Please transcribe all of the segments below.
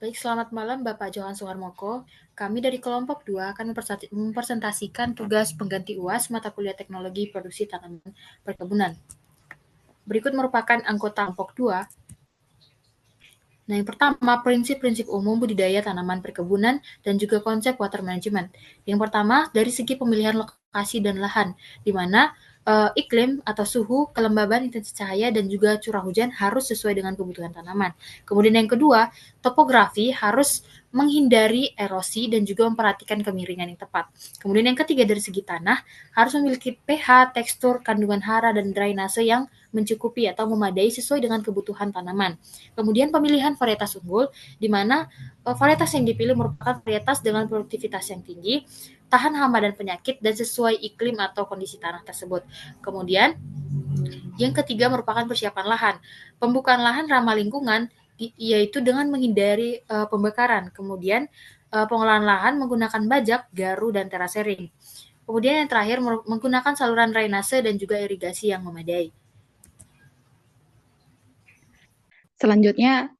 Baik, selamat malam Bapak Johan Suharmoko. Kami dari kelompok 2 akan mempresentasikan tugas pengganti UAS mata kuliah teknologi produksi tanaman perkebunan. Berikut merupakan anggota kelompok 2. Nah, yang pertama, prinsip-prinsip umum budidaya tanaman perkebunan dan juga konsep water management. Yang pertama, dari segi pemilihan lokasi dan lahan, di mana iklim atau suhu, kelembaban, intensitas cahaya, dan juga curah hujan harus sesuai dengan kebutuhan tanaman. Kemudian yang kedua, topografi harus menghindari erosi dan juga memperhatikan kemiringan yang tepat. Kemudian yang ketiga, dari segi tanah, harus memiliki pH, tekstur, kandungan hara, dan drainase yang mencukupi atau memadai sesuai dengan kebutuhan tanaman. Kemudian pemilihan varietas unggul, di mana varietas yang dipilih merupakan varietas dengan produktivitas yang tinggi, tahan hama dan penyakit, dan sesuai iklim atau kondisi tanah tersebut. Kemudian yang ketiga merupakan persiapan lahan. Pembukaan lahan ramah lingkungan, yaitu dengan menghindari pembakaran. Kemudian pengolahan lahan menggunakan bajak, garu, dan terasering. Kemudian yang terakhir menggunakan saluran drainase dan juga irigasi yang memadai. Selanjutnya,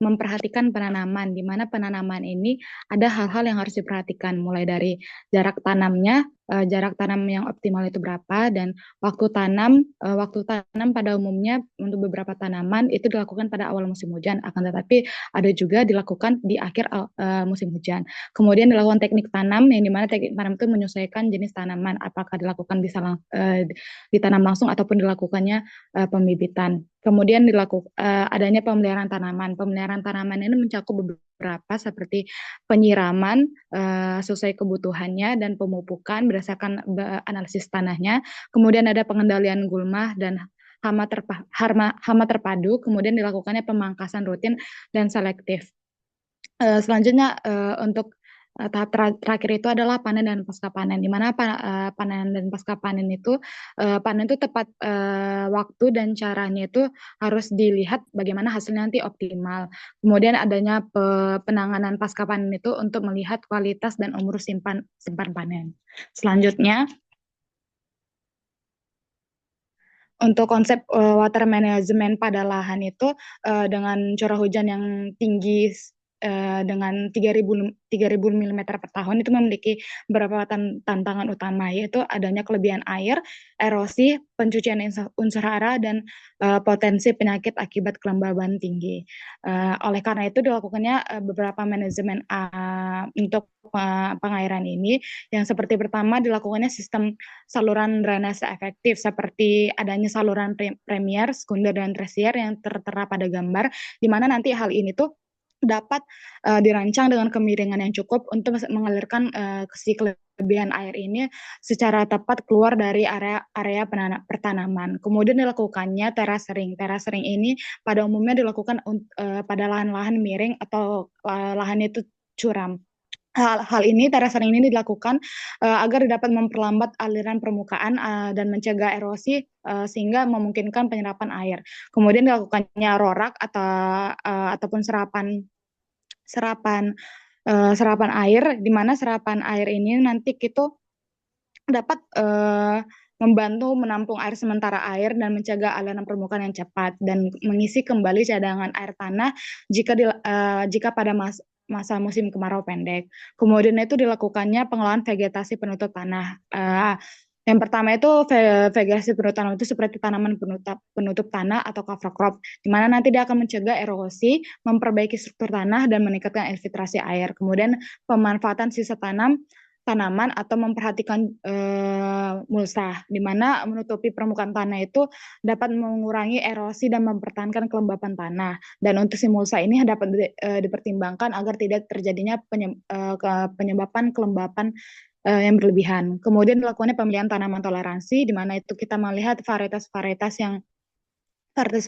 memperhatikan penanaman, di mana penanaman ini ada hal-hal yang harus diperhatikan, mulai dari jarak tanamnya, jarak tanam yang optimal itu berapa, dan waktu tanam pada umumnya untuk beberapa tanaman itu dilakukan pada awal musim hujan, akan tetapi ada juga dilakukan di akhir musim hujan. Kemudian dilakukan teknik tanam, yang dimana teknik tanam itu menyesuaikan jenis tanaman, apakah dilakukan bisa ditanam langsung ataupun dilakukannya pembibitan. Kemudian adanya pemeliharaan tanaman. Pemeliharaan tanaman ini mencakup beberapa seperti penyiraman sesuai kebutuhannya dan pemupukan berdasarkan analisis tanahnya. Kemudian ada pengendalian gulma dan hama terpadu. Kemudian dilakukannya pemangkasan rutin dan selektif. Selanjutnya untuk tahap terakhir itu adalah panen dan pasca panen, di mana panen dan pasca panen itu panen itu tepat waktu dan caranya itu harus dilihat bagaimana hasilnya nanti optimal. Kemudian adanya penanganan pasca panen itu untuk melihat kualitas dan umur simpan panen. Selanjutnya untuk konsep water management pada lahan itu dengan curah hujan yang tinggi dengan 3.000 mm per tahun itu memiliki beberapa tantangan utama, yaitu adanya kelebihan air, erosi, pencucian unsur hara, dan potensi penyakit akibat kelembaban tinggi. Oleh karena itu dilakukannya beberapa manajemen untuk pengairan ini, yang seperti pertama dilakukannya sistem saluran drainase efektif seperti adanya saluran premier, sekunder, dan tersier yang tertera pada gambar, di mana nanti hal ini tuh dapat dirancang dengan kemiringan yang cukup untuk mengalirkan si kelebihan air ini secara tepat keluar dari area pertanaman. Kemudian dilakukannya terasering. Terasering ini pada umumnya dilakukan pada lahan-lahan miring atau lahan itu curam. Hal ini, terasering ini dilakukan agar dapat memperlambat aliran permukaan dan mencegah erosi sehingga memungkinkan penyerapan air. Kemudian dilakukannya rorak ataupun serapan air, di mana serapan air ini nanti kita dapat membantu menampung air sementara air dan mencegah aliran permukaan yang cepat dan mengisi kembali cadangan air tanah jika pada masa musim kemarau pendek. Kemudian itu dilakukannya pengolahan vegetasi penutup tanah. Yang pertama itu vegetasi penutup tanah itu seperti tanaman penutup tanah atau cover crop, di mana nanti dia akan mencegah erosi, memperbaiki struktur tanah, dan meningkatkan infiltrasi air. Kemudian pemanfaatan sisa tanaman atau memperhatikan mulsa, di mana menutupi permukaan tanah itu dapat mengurangi erosi dan mempertahankan kelembapan tanah. Dan untuk si mulsa ini dapat dipertimbangkan agar tidak terjadinya penyebabkan kelembapan yang berlebihan. Kemudian dilakukannya pemilihan tanaman toleransi, di mana itu kita melihat varietas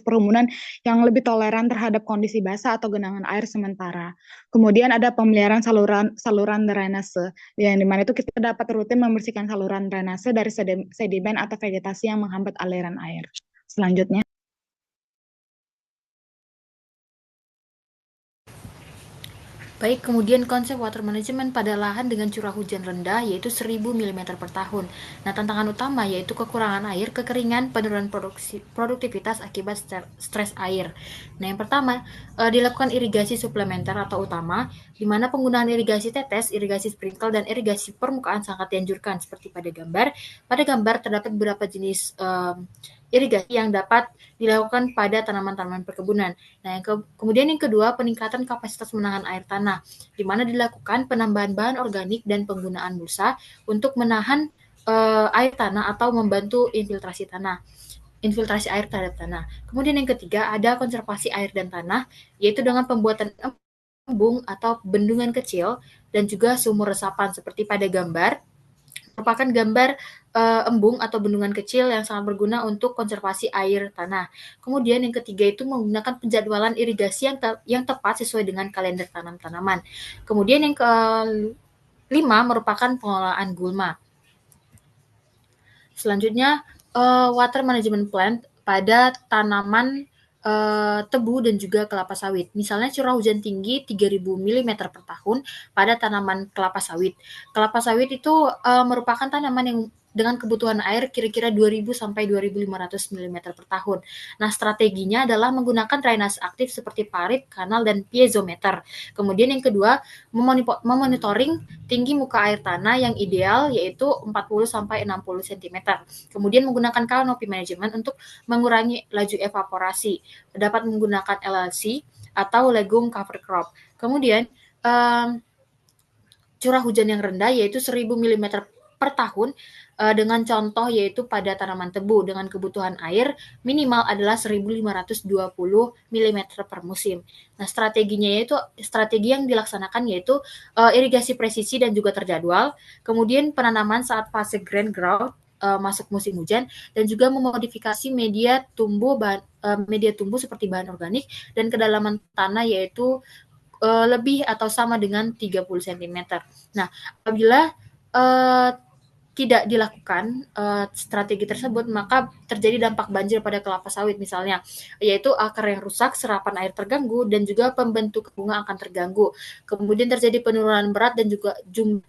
perumunan yang lebih toleran terhadap kondisi basah atau genangan air sementara. Kemudian ada pemeliharaan saluran drainase, yang dimana itu kita dapat rutin membersihkan saluran drainase dari sedimen atau vegetasi yang menghambat aliran air. Selanjutnya. Baik, kemudian konsep water management pada lahan dengan curah hujan rendah yaitu 1000 mm per tahun. Nah, tantangan utama yaitu kekurangan air, kekeringan, penurunan produktivitas akibat stres air. Nah, yang pertama, dilakukan irigasi suplementer atau utama, di mana penggunaan irigasi tetes, irigasi sprinkle, dan irigasi permukaan sangat dianjurkan. Seperti pada gambar, terdapat beberapa jenis irigasi yang dapat dilakukan pada tanaman-tanaman perkebunan. Nah, kemudian yang kedua, peningkatan kapasitas menahan air tanah, di mana dilakukan penambahan bahan organik dan penggunaan mulsa untuk menahan air tanah atau membantu infiltrasi air terhadap tanah. Kemudian yang ketiga, ada konservasi air dan tanah, yaitu dengan pembuatan embung atau bendungan kecil dan juga sumur resapan seperti pada gambar merupakan gambar embung atau bendungan kecil yang sangat berguna untuk konservasi air tanah. Kemudian yang ketiga itu menggunakan penjadwalan irigasi yang tepat sesuai dengan kalender tanam-tanaman. Kemudian yang kelima merupakan pengelolaan gulma. Selanjutnya, water management plan pada tanaman tebu dan juga kelapa sawit. Misalnya curah hujan tinggi 3000 mm per tahun pada tanaman kelapa sawit. Kelapa sawit itu merupakan tanaman yang dengan kebutuhan air kira-kira 2000 sampai 2500 mm per tahun. Nah, strateginya adalah menggunakan drainase aktif seperti parit, kanal, dan piezometer. Kemudian yang kedua, memonitoring tinggi muka air tanah yang ideal yaitu 40 sampai 60 cm. Kemudian menggunakan canopy management untuk mengurangi laju evaporasi. Dapat menggunakan LLC atau legume cover crop. Kemudian curah hujan yang rendah yaitu 1000 mm per tahun dengan contoh yaitu pada tanaman tebu dengan kebutuhan air minimal adalah 1520 mm per musim. Nah, strateginya yaitu strategi yang dilaksanakan yaitu irigasi presisi dan juga terjadwal, kemudian penanaman saat fase grand growth masuk musim hujan dan juga memodifikasi media tumbuh seperti bahan organik dan kedalaman tanah yaitu lebih atau sama dengan 30 cm. Nah, apabila uh, tidak dilakukan strategi tersebut, maka terjadi dampak banjir pada kelapa sawit misalnya, yaitu akar yang rusak, serapan air terganggu, dan juga pembentukan bunga akan terganggu. Kemudian terjadi penurunan berat dan juga jumlah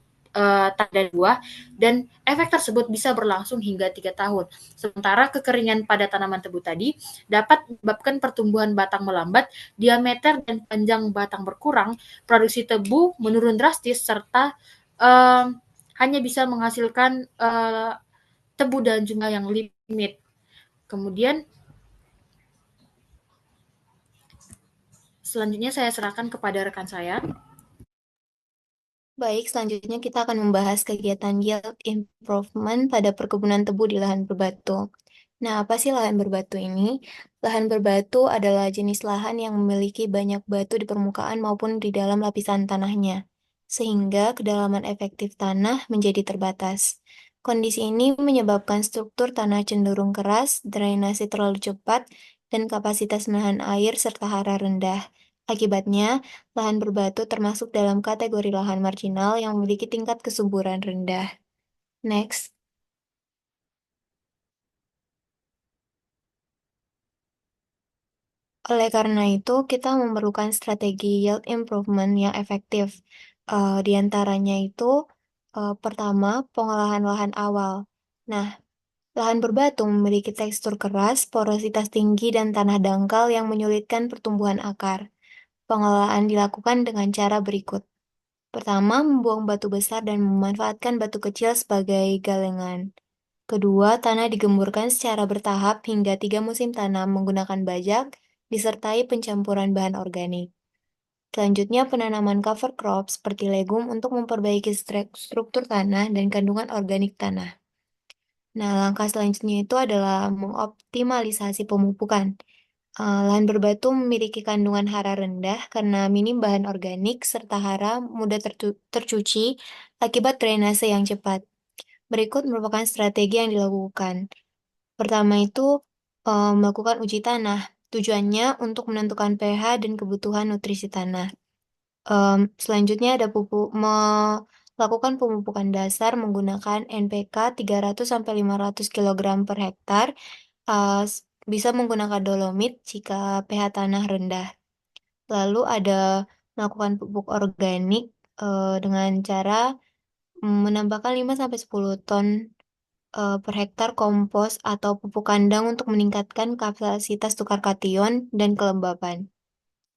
tanda buah, dan efek tersebut bisa berlangsung hingga 3 tahun. Sementara kekeringan pada tanaman tebu tadi dapat menyebabkan pertumbuhan batang melambat, diameter dan panjang batang berkurang, produksi tebu menurun drastis, serta hanya bisa menghasilkan tebu dan jumlah yang limit. Kemudian selanjutnya saya serahkan kepada rekan saya. Baik, selanjutnya kita akan membahas kegiatan yield improvement pada perkebunan tebu di lahan berbatu. Nah, apa sih lahan berbatu ini? Lahan berbatu adalah jenis lahan yang memiliki banyak batu di permukaan maupun di dalam lapisan tanahnya, sehingga kedalaman efektif tanah menjadi terbatas. Kondisi ini menyebabkan struktur tanah cenderung keras, drainase terlalu cepat, dan kapasitas menahan air serta hara rendah. Akibatnya, lahan berbatu termasuk dalam kategori lahan marginal yang memiliki tingkat kesuburan rendah. Next. Oleh karena itu, kita memerlukan strategi yield improvement yang efektif. Di antaranya itu, pertama, pengolahan lahan awal. Nah, lahan berbatu memiliki tekstur keras, porositas tinggi, dan tanah dangkal yang menyulitkan pertumbuhan akar. Pengolahan dilakukan dengan cara berikut. Pertama, membuang batu besar dan memanfaatkan batu kecil sebagai galengan. Kedua, tanah digemburkan secara bertahap hingga 3 musim tanam menggunakan bajak, disertai pencampuran bahan organik. Selanjutnya, penanaman cover crop seperti legum untuk memperbaiki struktur tanah dan kandungan organik tanah. Nah, langkah selanjutnya itu adalah mengoptimalisasi pemupukan. Lahan berbatu memiliki kandungan hara rendah karena minim bahan organik serta hara mudah tercuci akibat drainase yang cepat. Berikut merupakan strategi yang dilakukan. Pertama itu, melakukan uji tanah. Tujuannya untuk menentukan pH dan kebutuhan nutrisi tanah. Selanjutnya ada melakukan pemupukan dasar menggunakan NPK 300 sampai 500 kg per hektar, bisa menggunakan dolomit jika pH tanah rendah. Lalu ada melakukan pupuk organik dengan cara menambahkan 5-10 ton per hektar kompos atau pupuk kandang untuk meningkatkan kapasitas tukar kation dan kelembapan.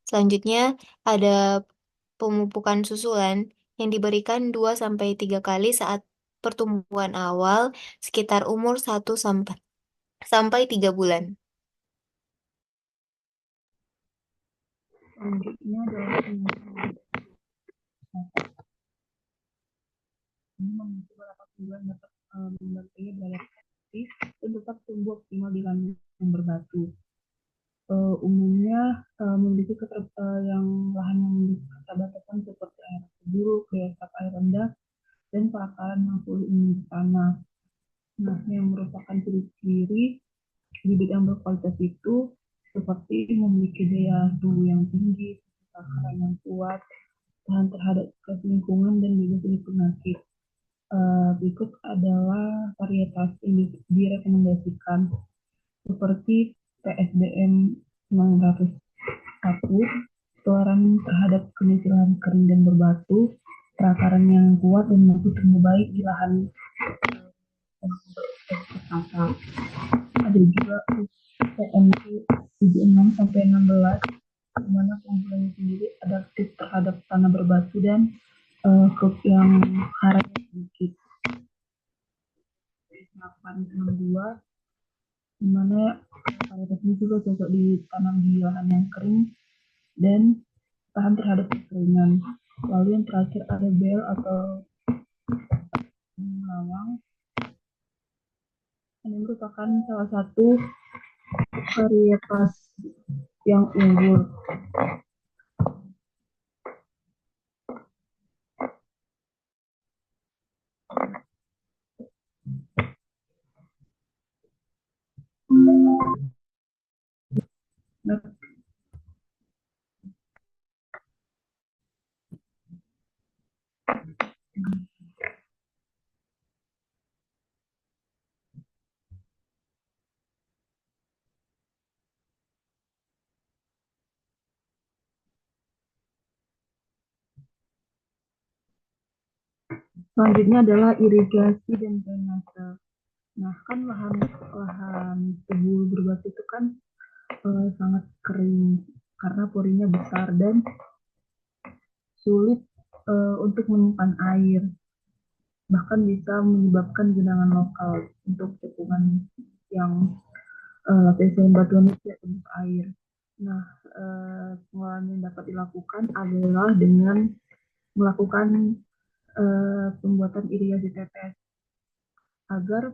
Selanjutnya ada pemupukan susulan yang diberikan 2-3 kali saat pertumbuhan awal sekitar umur 1-3 bulan. Selanjutnya adalah penyusunan. Ini memicu beberapa tumbuhan dapat membantunya beradaptasi dan tetap tumbuh optimal di lahan yang berbatu. Umumnya memiliki yang lahan yang memiliki keterbatasan seperti air buruk, daya serap air rendah, dan perakaran yang sulit menuju tanah. Nah, yang merupakan ciri-ciri bibit yang berkualitas itu seperti memiliki daya tumbuh yang tinggi, perakaran yang kuat, tahan terhadap stres lingkungan, dan juga sulit penyakit. Berikut adalah varietas yang direkomendasikan seperti PSBM 901, toleran terhadap kondisi lahan kering dan berbatu, perakaran yang kuat dan mampu tumbuh baik di lahan tertata. Ada juga PMT 76 sampai 16, di mana keunggulannya sendiri adaptif terhadap tanah berbatu dan crop yang haranya sedikit. 862, di mana varietas ini juga cocok ditanam di lahan yang kering dan tahan terhadap kekeringan. Lalu yang terakhir ada bel atau lawang. Ini merupakan salah satu varietas yang unggul. Selanjutnya adalah irigasi dan drainase. Nah, kan lahan tebu berbatu itu kan sangat kering karena porinya besar dan sulit untuk menyimpan air. Bahkan bisa menyebabkan genangan lokal untuk cekungan yang lapisan batuan itu tidak tembus air. Nah, pengolahan yang dapat dilakukan adalah dengan melakukan pembuatan irigasi tetes agar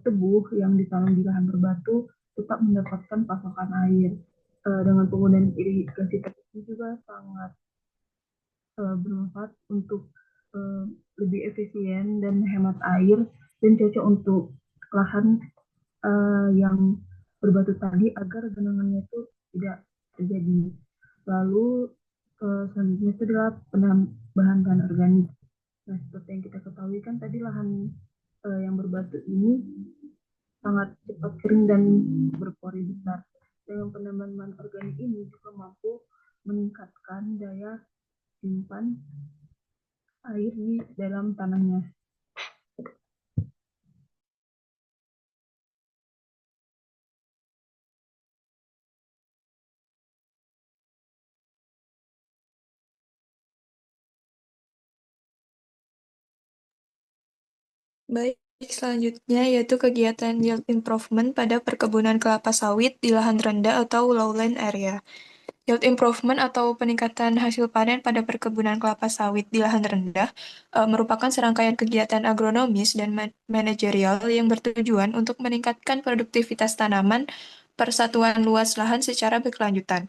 tebu yang ditanam di lahan berbatu tetap mendapatkan pasokan air. Dengan penggunaan irigasi tetes ini juga sangat bermanfaat untuk lebih efisien dan hemat air dan cocok untuk lahan yang berbatu tadi agar genangannya itu tidak terjadi. Lalu selanjutnya itu adalah penambahan bahan organik. Nah, seperti yang kita ketahui kan tadi lahan yang berbatu ini sangat cepat kering dan berpori besar. Dengan penambahan bahan organik ini juga mampu meningkatkan daya simpan air di dalam tanahnya. Baik, selanjutnya yaitu kegiatan yield improvement pada perkebunan kelapa sawit di lahan rendah atau lowland area. Yield improvement atau peningkatan hasil panen pada perkebunan kelapa sawit di lahan rendah merupakan serangkaian kegiatan agronomis dan manajerial yang bertujuan untuk meningkatkan produktivitas tanaman per satuan luas lahan secara berkelanjutan.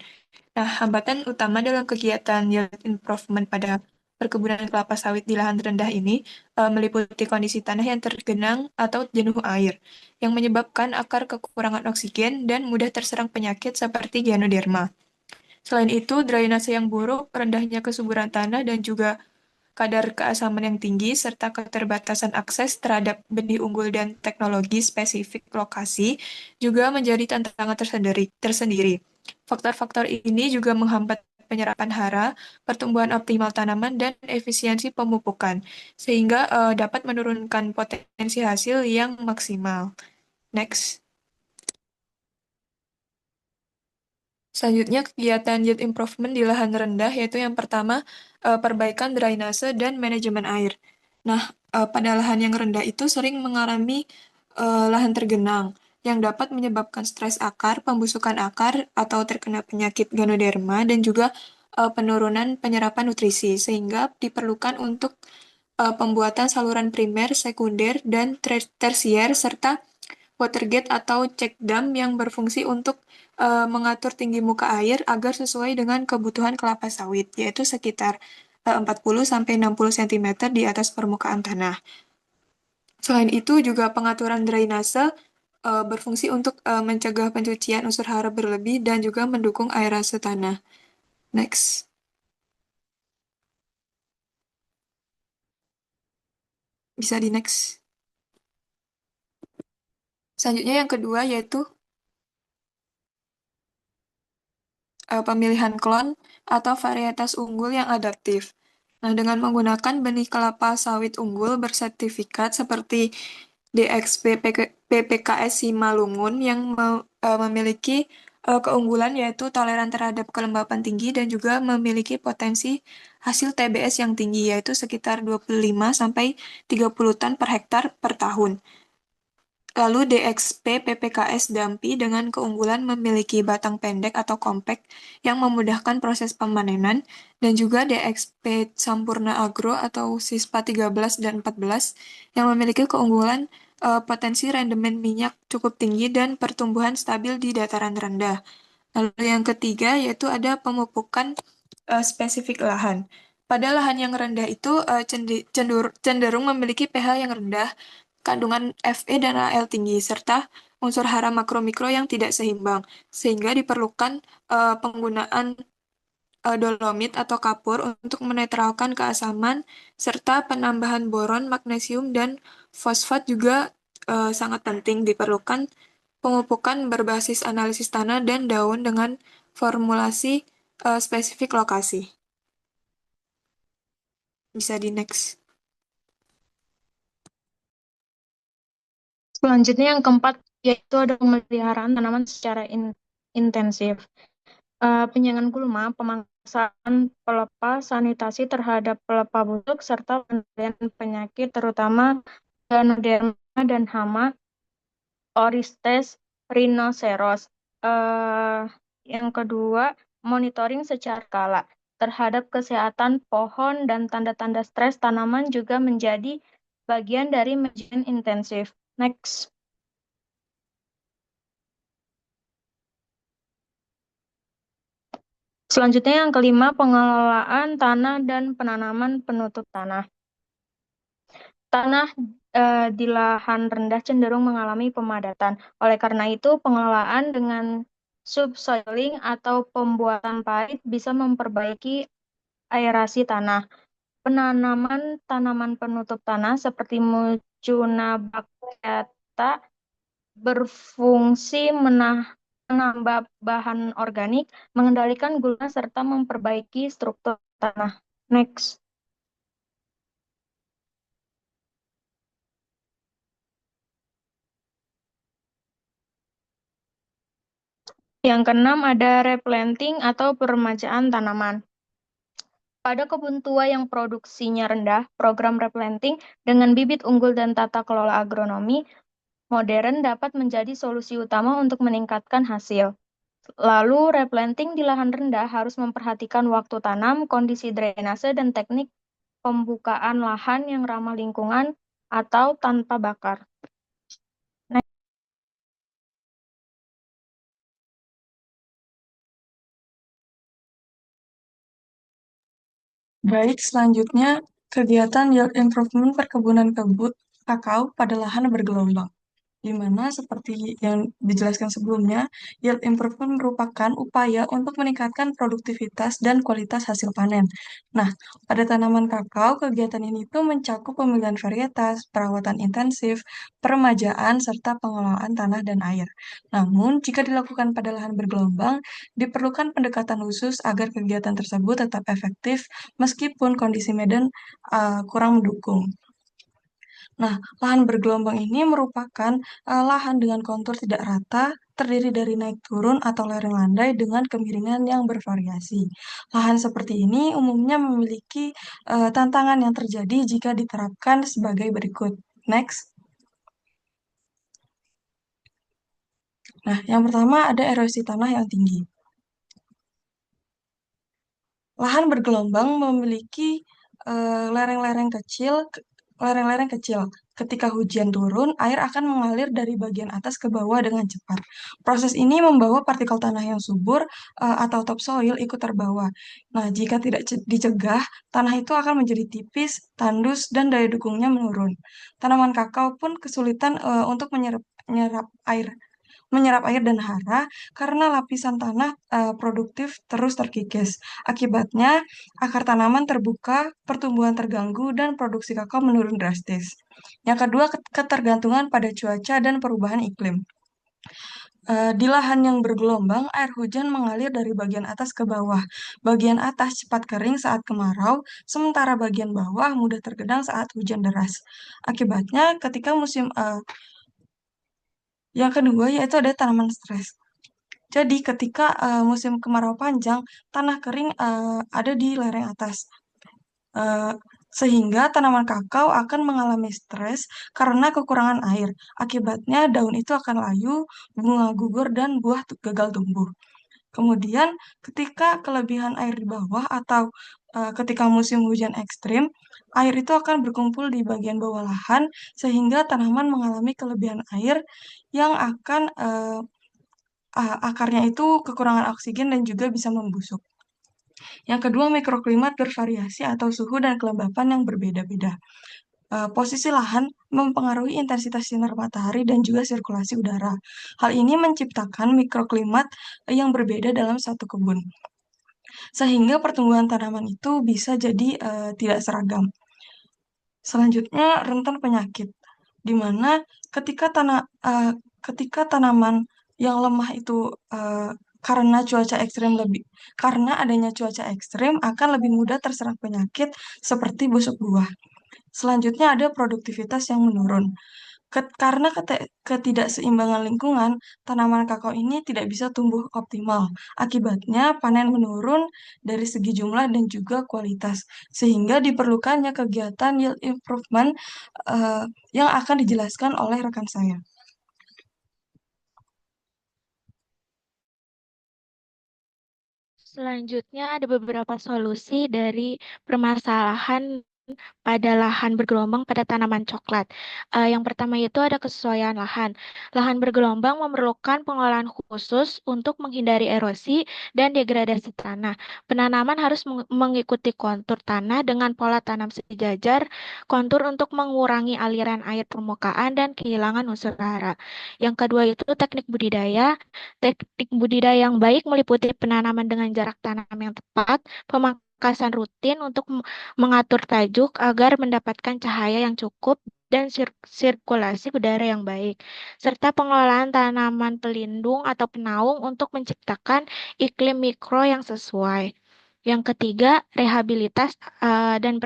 Nah, hambatan utama dalam kegiatan yield improvement pada perkebunan kelapa sawit di lahan rendah ini meliputi kondisi tanah yang tergenang atau jenuh air, yang menyebabkan akar kekurangan oksigen dan mudah terserang penyakit seperti Ganoderma. Selain itu, drainase yang buruk, rendahnya kesuburan tanah, dan juga kadar keasaman yang tinggi, serta keterbatasan akses terhadap benih unggul dan teknologi spesifik lokasi juga menjadi tantangan tersendiri. Faktor-faktor ini juga menghambat penyerapan hara, pertumbuhan optimal tanaman, dan efisiensi pemupukan, sehingga dapat menurunkan potensi hasil yang maksimal. Next. Selanjutnya, kegiatan yield improvement di lahan rendah, yaitu yang pertama, perbaikan drainase dan manajemen air. Nah, pada lahan yang rendah itu sering mengalami lahan tergenang, yang dapat menyebabkan stres akar, pembusukan akar, atau terkena penyakit ganoderma, dan juga penurunan penyerapan nutrisi, sehingga diperlukan untuk pembuatan saluran primer, sekunder, dan tersier, serta watergate atau check dam yang berfungsi untuk mengatur tinggi muka air agar sesuai dengan kebutuhan kelapa sawit, yaitu sekitar 40-60 cm di atas permukaan tanah. Selain itu, juga pengaturan drainase berfungsi untuk mencegah pencucian unsur hara berlebih dan juga mendukung aerasi tanah. Next. Bisa di next. Selanjutnya yang kedua yaitu pemilihan klon atau varietas unggul yang adaptif. Nah, dengan menggunakan benih kelapa sawit unggul bersertifikat seperti DXP PPKS Simalungun yang memiliki keunggulan yaitu toleran terhadap kelembapan tinggi dan juga memiliki potensi hasil TBS yang tinggi yaitu sekitar 25-30 ton per hektar per tahun. Lalu DXP PPKS Dampi dengan keunggulan memiliki batang pendek atau kompak yang memudahkan proses pemanenan, dan juga DXP Sampurna Agro atau Sispa 13 dan 14 yang memiliki keunggulan potensi rendemen minyak cukup tinggi dan pertumbuhan stabil di dataran rendah. Lalu yang ketiga yaitu ada pemupukan spesifik lahan. Pada lahan yang rendah itu cenderung memiliki pH yang rendah, kandungan Fe dan Al tinggi, serta unsur hara makro-mikro yang tidak seimbang, sehingga diperlukan penggunaan dolomit atau kapur untuk menetralkan keasaman, serta penambahan boron, magnesium, dan fosfat juga sangat penting diperlukan pemupukan berbasis analisis tanah dan daun dengan formulasi spesifik lokasi. Bisa di next. Selanjutnya yang keempat yaitu ada pemeliharaan tanaman secara intensif. Penyangan gulma, pemangsaan pelepah, sanitasi terhadap pelepah busuk, serta pengendalian penyakit terutama Ganoderma dan hama Orestes rhinoceros. Eh, yang kedua, monitoring secara skala terhadap kesehatan pohon dan tanda-tanda stres tanaman juga menjadi bagian dari manajemen intensif. Next. Selanjutnya yang kelima, pengelolaan tanah dan penanaman penutup tanah. Tanah di lahan rendah cenderung mengalami pemadatan. Oleh karena itu, pengelolaan dengan subsoiling atau pembuatan parit bisa memperbaiki aerasi tanah. Penanaman tanaman penutup tanah seperti Mucuna baccata berfungsi menambah bahan organik, mengendalikan gula, serta memperbaiki struktur tanah. Next. Yang keenam ada replanting atau peremajaan tanaman. Pada kebun tua yang produksinya rendah, program replanting dengan bibit unggul dan tata kelola agronomi modern dapat menjadi solusi utama untuk meningkatkan hasil. Lalu, replanting di lahan rendah harus memperhatikan waktu tanam, kondisi drainase, dan teknik pembukaan lahan yang ramah lingkungan atau tanpa bakar. Baik, selanjutnya kegiatan yield improvement perkebunan kebun kakao pada lahan bergelombang. di mana seperti yang dijelaskan sebelumnya, yield improvement merupakan upaya untuk meningkatkan produktivitas dan kualitas hasil panen. Nah, pada tanaman kakao, kegiatan ini tuh mencakup pemilihan varietas, perawatan intensif, peremajaan, serta pengelolaan tanah dan air. Namun, jika dilakukan pada lahan bergelombang, diperlukan pendekatan khusus agar kegiatan tersebut tetap efektif meskipun kondisi medan kurang mendukung. Nah, lahan bergelombang ini merupakan lahan dengan kontur tidak rata, terdiri dari naik turun atau lereng landai dengan kemiringan yang bervariasi. Lahan seperti ini umumnya memiliki tantangan yang terjadi jika diterapkan sebagai berikut. Next. Nah, yang pertama ada erosi tanah yang tinggi. Lahan bergelombang memiliki lereng-lereng kecil, lereng-lereng kecil. Ketika hujan turun, air akan mengalir dari bagian atas ke bawah dengan cepat. Proses ini membawa partikel tanah yang subur atau topsoil ikut terbawa. Nah, jika tidak dicegah, tanah itu akan menjadi tipis, tandus, dan daya dukungnya menurun. Tanaman kakao pun kesulitan untuk menyerap air dan hara karena lapisan tanah produktif terus terkikis. Akibatnya, akar tanaman terbuka, pertumbuhan terganggu, dan produksi kakao menurun drastis. Yang kedua, ketergantungan pada cuaca dan perubahan iklim. Di lahan yang bergelombang, air hujan mengalir dari bagian atas ke bawah. Bagian atas cepat kering saat kemarau, sementara bagian bawah mudah tergenang saat hujan deras. Akibatnya, ketika yang kedua yaitu ada tanaman stres. Jadi ketika musim kemarau panjang, tanah kering ada di lereng atas. Eh, Sehingga tanaman kakao akan mengalami stres karena kekurangan air. Akibatnya daun itu akan layu, bunga gugur, dan buah gagal tumbuh. Kemudian ketika kelebihan air di bawah atau ketika musim hujan ekstrim, air itu akan berkumpul di bagian bawah lahan sehingga tanaman mengalami kelebihan air yang akan akarnya itu kekurangan oksigen dan juga bisa membusuk. Yang kedua, mikroklimat bervariasi atau suhu dan kelembapan yang berbeda-beda. Posisi lahan mempengaruhi intensitas sinar matahari dan juga sirkulasi udara. Hal ini menciptakan mikroklimat yang berbeda dalam satu kebun. Sehingga pertumbuhan tanaman itu bisa jadi tidak seragam. Selanjutnya, rentan penyakit, di mana ketika ketika tanaman yang lemah itu karena cuaca ekstrim karena adanya cuaca ekstrim akan lebih mudah terserang penyakit seperti busuk buah. Selanjutnya ada produktivitas yang menurun. Karena ketidakseimbangan lingkungan, tanaman kakao ini tidak bisa tumbuh optimal. Akibatnya panen menurun dari segi jumlah dan juga kualitas, sehingga diperlukannya kegiatan yield improvement eh, yang akan dijelaskan oleh rekan saya. Selanjutnya ada beberapa solusi dari permasalahan pada lahan bergelombang pada tanaman coklat. Yang pertama itu ada kesesuaian lahan. Lahan bergelombang memerlukan pengolahan khusus untuk menghindari erosi dan degradasi tanah. Penanaman harus mengikuti kontur tanah dengan pola tanam sejajar, kontur untuk mengurangi aliran air permukaan dan kehilangan unsur hara. Yang kedua itu teknik budidaya. Teknik budidaya yang baik meliputi penanaman dengan jarak tanam yang tepat, pemangkasan rutin untuk mengatur tajuk agar mendapatkan cahaya yang cukup dan sirkulasi udara yang baik, serta pengelolaan tanaman pelindung atau penaung untuk menciptakan iklim mikro yang sesuai. Yang ketiga, rehabilitas dan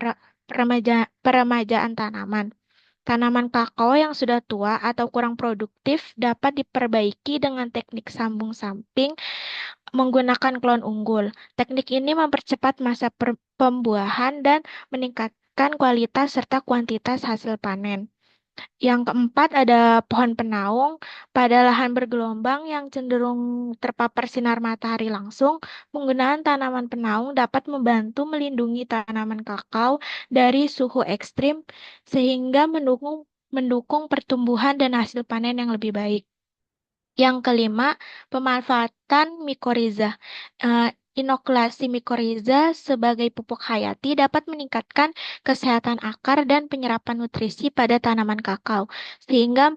peremajaan tanaman. Tanaman kakao yang sudah tua atau kurang produktif dapat diperbaiki dengan teknik sambung samping menggunakan klon unggul. Teknik ini mempercepat masa pembuahan dan meningkatkan kualitas serta kuantitas hasil panen. Yang keempat ada pohon penaung. Pada lahan bergelombang yang cenderung terpapar sinar matahari langsung, penggunaan tanaman penaung dapat membantu melindungi tanaman kakao dari suhu ekstrim sehingga mendukung pertumbuhan dan hasil panen yang lebih baik. Yang kelima, pemanfaatan mikorizah. inokulasi mikoriza sebagai pupuk hayati dapat meningkatkan kesehatan akar dan penyerapan nutrisi pada tanaman kakao, sehingga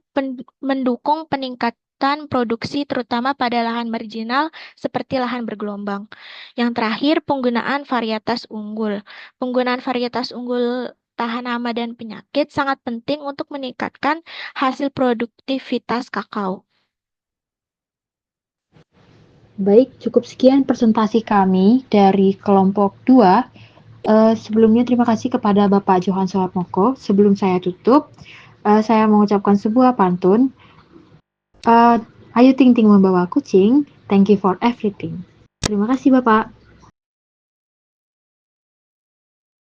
mendukung peningkatan produksi terutama pada lahan marginal seperti lahan bergelombang. Yang terakhir, penggunaan varietas unggul. Penggunaan varietas unggul tahan hama dan penyakit sangat penting untuk meningkatkan hasil produktivitas kakao. Baik, cukup sekian presentasi kami dari kelompok 2. Sebelumnya terima kasih kepada Bapak Johan Suharmoko. Sebelum saya tutup, saya mengucapkan sebuah pantun. Ayo ting ting membawa kucing, thank you for everything. Terima kasih Bapak.